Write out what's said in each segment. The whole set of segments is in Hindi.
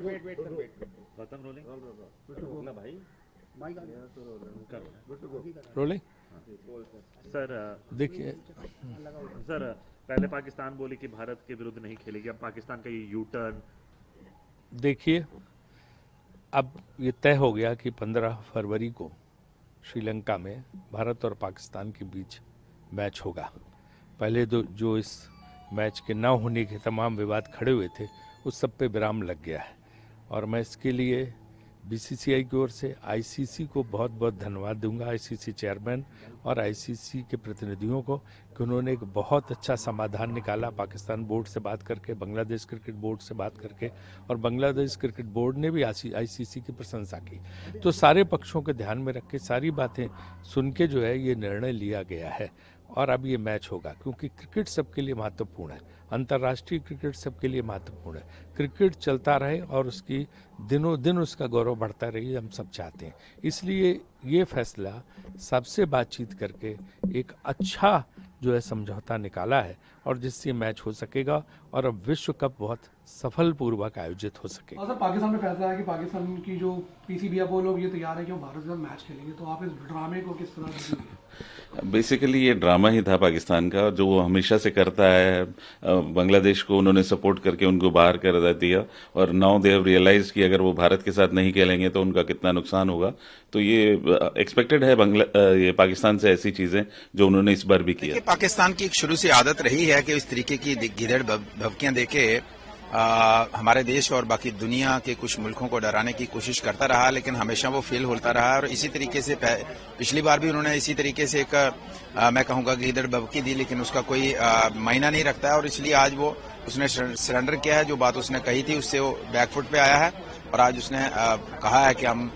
वेट सर वेट खत्म रोलिंग ना भाई रोलिंग। सर देखिए, सर पहले पाकिस्तान बोली कि भारत के विरुद्ध नहीं खेलेगी, अब पाकिस्तान का ये यू टर्न। देखिए, अब ये तय हो गया कि 15 फरवरी को श्रीलंका में भारत और पाकिस्तान के बीच मैच होगा। पहले जो इस मैच के न होने के तमाम विवाद खड़े हुए थे, उस सब पे विराम लग गया है और मैं इसके लिए बीसीसीआई की ओर से आईसीसी को बहुत बहुत धन्यवाद दूंगा, आईसीसी चेयरमैन और आईसीसी के प्रतिनिधियों को, कि उन्होंने एक बहुत अच्छा समाधान निकाला पाकिस्तान बोर्ड से बात करके, बांग्लादेश क्रिकेट बोर्ड से बात करके, और बांग्लादेश क्रिकेट बोर्ड ने भी आईसीसी की प्रशंसा की। तो सारे पक्षों को ध्यान में रख के, सारी बातें सुन के जो है ये निर्णय लिया गया है और अब ये मैच होगा, क्योंकि क्रिकेट सबके लिए महत्वपूर्ण है, अंतर्राष्ट्रीय क्रिकेट सबके लिए महत्वपूर्ण है। क्रिकेट चलता रहे और उसकी दिनों दिन उसका गौरव बढ़ता रहे, हम सब चाहते हैं। इसलिए ये फैसला सबसे बातचीत करके एक अच्छा जो है समझौता निकाला है और जिससे मैच हो सकेगा और अब विश्व कप बहुत सफल पूर्वक आयोजित हो सकेगा। सर, पाकिस्तान में फैसला है कि पाकिस्तान की जो पीसीबी है वो लोग ये तैयार है कि वो भारत के साथ मैच खेलेंगे, तो आप इस ड्रामे को किस तरह देखेंगे? बेसिकली ये ड्रामा ही था पाकिस्तान का, जो वो हमेशा से करता है। बांग्लादेश को उन्होंने सपोर्ट करके उनको बाहर कर दिया और नाउ दे हैव रियलाइज कि अगर वो भारत के साथ नहीं खेलेंगे तो उनका कितना नुकसान होगा। तो ये एक्सपेक्टेड है ये पाकिस्तान से ऐसी चीजें जो उन्होंने इस बार भी किया। पाकिस्तान की एक शुरू से आदत रही है कि इस तरीके की गिदड़ भभकियां देके हमारे देश और बाकी दुनिया के कुछ मुल्कों को डराने की कोशिश करता रहा, लेकिन हमेशा वो फेल होता रहा। और इसी तरीके से पिछली बार भी उन्होंने इसी तरीके से एक मैं कहूंगा गिदड़ भभकी दी, लेकिन उसका कोई मायना नहीं रखता है। और इसलिए आज वो उसने सरेंडर किया है, जो बात उसने कही थी उससे वो बैकफुट पे आया है और आज उसने कहा है कि हम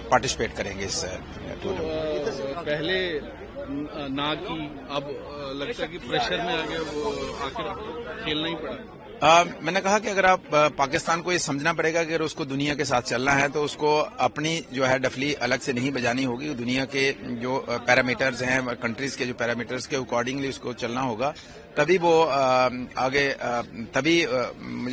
पार्टिसिपेट करेंगे इस टूर्नामेंट। पहले ना की अब लगता है कि प्रेशर में आ गया, वो आखिर खेलना ही पड़ा। मैंने कहा कि अगर आप पाकिस्तान को ये समझना पड़ेगा कि अगर उसको दुनिया के साथ चलना है तो उसको अपनी जो है डफली अलग से नहीं बजानी होगी। दुनिया के जो पैरामीटर्स हैं, कंट्रीज के जो पैरामीटर्स के अकॉर्डिंगली उसको चलना होगा, तभी वो आगे तभी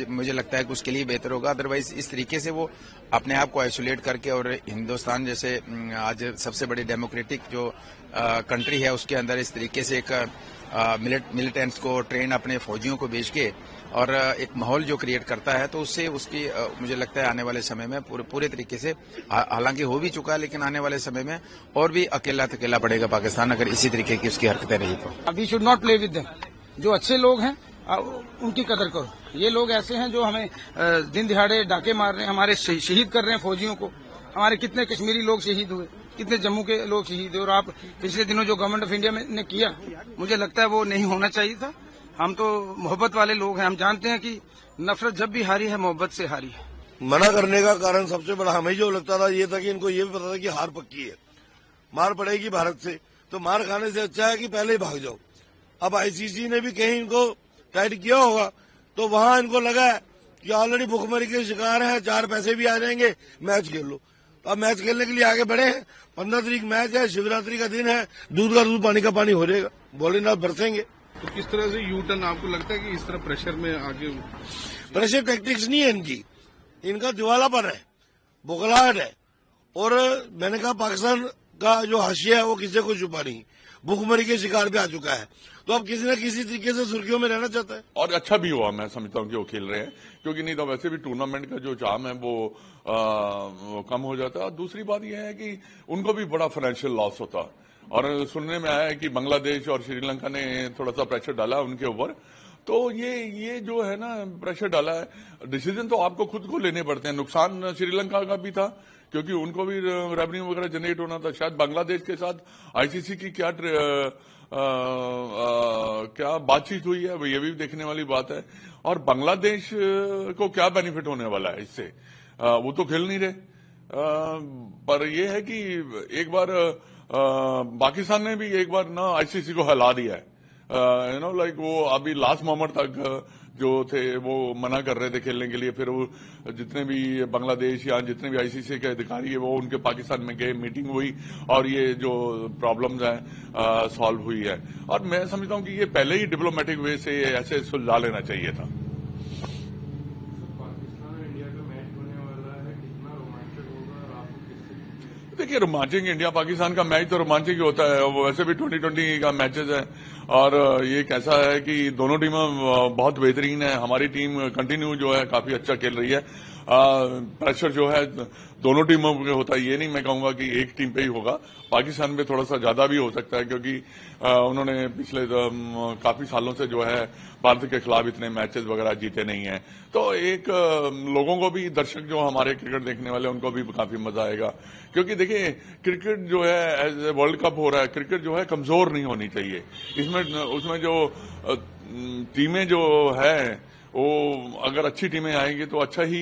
मुझे लगता है कि उसके लिए बेहतर होगा। अदरवाइज इस तरीके से वो अपने आप को आइसोलेट करके, और हिंदुस्तान जैसे आज सबसे बड़ी डेमोक्रेटिक जो कंट्री है उसके अंदर इस तरीके से एक मिलिटेंट्स को ट्रेन अपने फौजियों को भेज के और एक माहौल जो क्रिएट करता है, तो उससे उसकी मुझे लगता है आने वाले समय में पूरे तरीके से, हालांकि हो भी चुका है, लेकिन आने वाले समय में और भी अकेला पड़ेगा पाकिस्तान अगर इसी तरीके की उसकी हरकतें रही तो। We should not play with them. जो अच्छे लोग हैं उनकी कदर करो। ये लोग ऐसे हैं जो हमें दिन दिहाड़े डाके मार रहे हैं, हमारे शहीद कर रहे हैं फौजियों को। हमारे कितने कश्मीरी लोग शहीद हुए, कितने जम्मू के लोग शहीद हुए। और आप पिछले दिनों जो गवर्नमेंट ऑफ इंडिया ने किया, मुझे लगता है वो नहीं होना चाहिए था। हम तो मोहब्बत वाले लोग हैं, हम जानते हैं कि नफरत जब भी हारी है मोहब्बत से हारी है। मना करने का कारण सबसे बड़ा हमें जो लगता था ये था कि इनको ये भी पता था कि हार पक्की है, मार पड़ेगी भारत से, तो मार खाने से अच्छा है कि पहले ही भाग जाओ। अब आईसीसी ने भी कहीं इनको टाइट किया होगा, तो वहां इनको लगा है कि ऑलरेडी भुखमरी के शिकार है, 4 पैसे भी आ जाएंगे, मैच खेल लो। तो अब मैच खेलने के लिए आगे बढ़े हैं। 15 तारीख मैच है, शिवरात्रि का दिन है, दूध का दूध पानी का पानी हो जाएगा, भोलेनाथ बरसेंगे। तो किस तरह से यू टर्न आपको लगता है कि इस तरह प्रेशर में आगे? प्रेशर टैक्टिक्स नहीं है इनकी, इनका दिवालापन है, बुखलाहट है। और मैंने कहा पाकिस्तान का जो हाशिया है वो किसी को छुपा नहीं, भूखमरी के शिकार पे आ चुका है, तो अब किसी न किसी तरीके से सुर्खियों में रहना चाहता है। और अच्छा भी हुआ, मैं समझता हूँ कि वो खेल रहे हैं, क्योंकि नहीं तो वैसे भी टूर्नामेंट का जो चार्म है वो कम हो जाता है। और दूसरी बात यह है कि उनको भी बड़ा फाइनेंशियल लॉस होता। और सुनने में आया है कि बांग्लादेश और श्रीलंका ने थोड़ा सा प्रेशर डाला उनके ऊपर। तो ये जो है ना प्रेशर डाला है, डिसीजन तो आपको खुद को लेने पड़ते हैं। नुकसान श्रीलंका का भी था क्योंकि उनको भी रेवेन्यू वगैरह जनरेट होना था। शायद बांग्लादेश के साथ आईसीसी की क्या बातचीत हुई है, ये भी देखने वाली बात है। और बांग्लादेश को क्या बेनिफिट होने वाला है इससे, वो तो खेल नहीं रहे। पर यह है कि एक बार पाकिस्तान ने भी एक बार ना आईसीसी को हिला दिया है। लाइक वो अभी लास्ट मोमेंट तक जो थे वो मना कर रहे थे खेलने के लिए। फिर वो जितने भी बांग्लादेश या जितने भी आईसीसी के अधिकारी है वो उनके पाकिस्तान में गए, मीटिंग हुई और ये जो प्रॉब्लम्स हैं सॉल्व हुई है। और मैं समझता हूँ कि ये पहले ही डिप्लोमेटिक वे से ऐसे सुलझा लेना चाहिए था। देखिए रोमांचक इंडिया पाकिस्तान का मैच तो रोमांचक ही होता है, वो वैसे भी 2020 का मैचेस है और ये कैसा है कि दोनों टीमें बहुत बेहतरीन है। हमारी टीम कंटिन्यू जो है काफी अच्छा खेल रही है। प्रेशर जो है दोनों टीमों पे होता है, ये नहीं मैं कहूंगा कि एक टीम पे ही होगा। पाकिस्तान पे थोड़ा सा ज्यादा भी हो सकता है क्योंकि उन्होंने पिछले काफी सालों से जो है भारत के खिलाफ इतने मैचेस वगैरह जीते नहीं है। तो एक लोगों को भी, दर्शक जो हमारे क्रिकेट देखने वाले उनको भी काफी मजा आएगा क्योंकि देखिए क्रिकेट जो है एज ए वर्ल्ड कप हो रहा है, क्रिकेट जो है कमजोर नहीं होनी चाहिए। उसमें जो टीमें जो है वो अगर अच्छी टीमें आएंगी तो अच्छा ही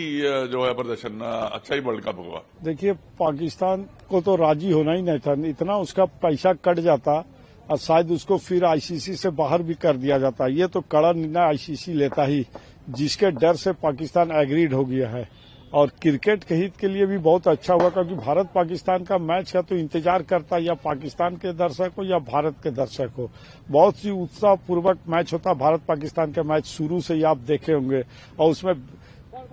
जो है प्रदर्शन, अच्छा ही वर्ल्ड कप होगा। देखिए पाकिस्तान को तो राजी होना ही नहीं था, इतना उसका पैसा कट जाता और शायद उसको फिर आईसीसी से बाहर भी कर दिया जाता। ये तो कड़ा निर्णय आईसीसी लेता ही, जिसके डर से पाकिस्तान एग्रीड हो गया है। और क्रिकेट के हित के लिए भी बहुत अच्छा हुआ क्योंकि भारत पाकिस्तान का मैच का तो इंतजार करता या पाकिस्तान के दर्शक हो या भारत के दर्शक हो। बहुत सी उत्साहपूर्वक मैच होता भारत पाकिस्तान का मैच, शुरू से ही आप देखे होंगे। और उसमें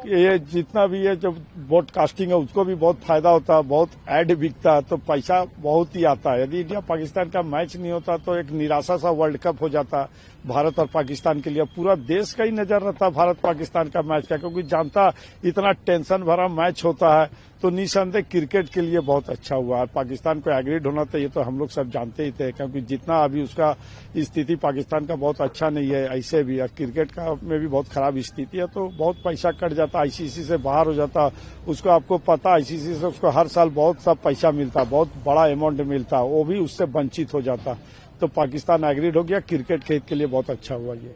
ये जितना भी ये जो ब्रॉडकास्टिंग है उसको भी बहुत फायदा होता है, बहुत ऐड बिकता है, तो पैसा बहुत ही आता है। यदि इंडिया पाकिस्तान का मैच नहीं होता तो एक निराशा सा वर्ल्ड कप हो जाता भारत और पाकिस्तान के लिए। पूरा देश का ही नजर रहता भारत पाकिस्तान का मैच का, क्योंकि जानता इतना टेंशन भरा मैच होता है। तो निसंदेह क्रिकेट के लिए बहुत अच्छा हुआ। और पाकिस्तान को एग्रीड होना तो ये तो हम लोग सब जानते ही थे, क्योंकि जितना अभी उसका स्थिति पाकिस्तान का बहुत अच्छा नहीं है ऐसे भी, और क्रिकेट का में भी बहुत खराब स्थिति है। तो बहुत पैसा कट जाता, आईसीसी से बाहर हो जाता। उसको आपको पता आईसीसी से उसको हर साल बहुत सा पैसा मिलता, बहुत बड़ा अमाउंट मिलता, वो भी उससे वंचित हो जाता। तो पाकिस्तान एग्रीड हो गया, क्रिकेट के हित के लिए बहुत अच्छा हुआ ये।